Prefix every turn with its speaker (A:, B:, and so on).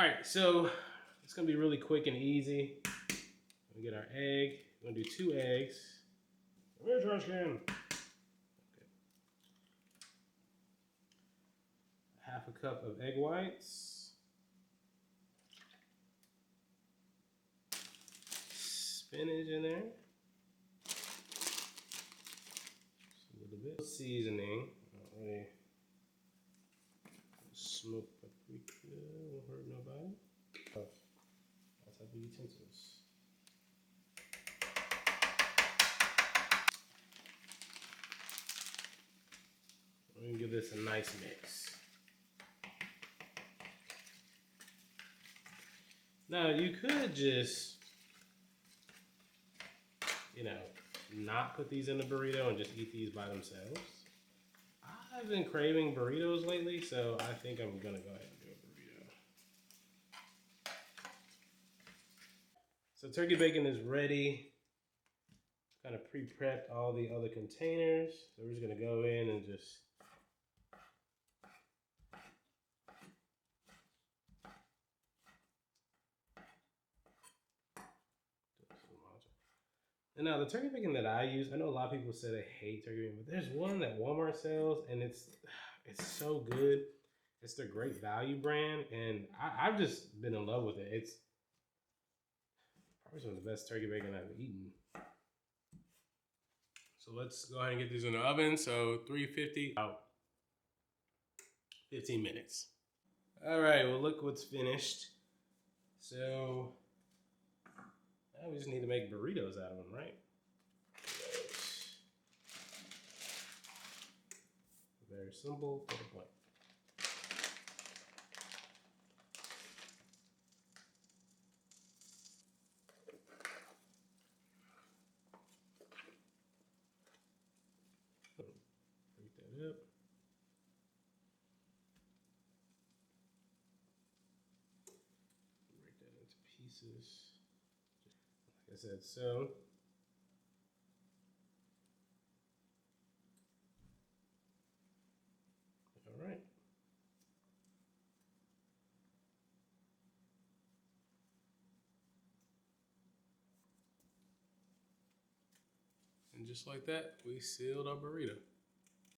A: right, so it's gonna be really quick and easy. We get our egg. We're gonna do 2 eggs. Where's your trash can? Okay. Half a cup of egg whites. Spinach in there. Just a little bit of seasoning. Not really. Smoked paprika won't hurt nobody. All type of utensils. We're gonna give this a nice mix. Now you could just, not put these in the burrito and just eat these by themselves. I've been craving burritos lately, so I think I'm gonna go ahead and do a burrito. So turkey bacon is ready. Kind of pre-prepped all the other containers. So we're just gonna go in and just and now the turkey bacon that I use, I know a lot of people say they hate turkey bacon, but there's one that Walmart sells and it's so good. It's their Great Value brand, and I've just been in love with it. It's probably some of the best turkey bacon I've eaten. So let's go ahead and get these in the oven. So 350, about 15 minutes. All right, well look what's finished. So now we just need to make burritos out of them, right? Very simple, to the point. Break that up. Break that into pieces. Like I said, so. All right. And just like that, we sealed our burrito.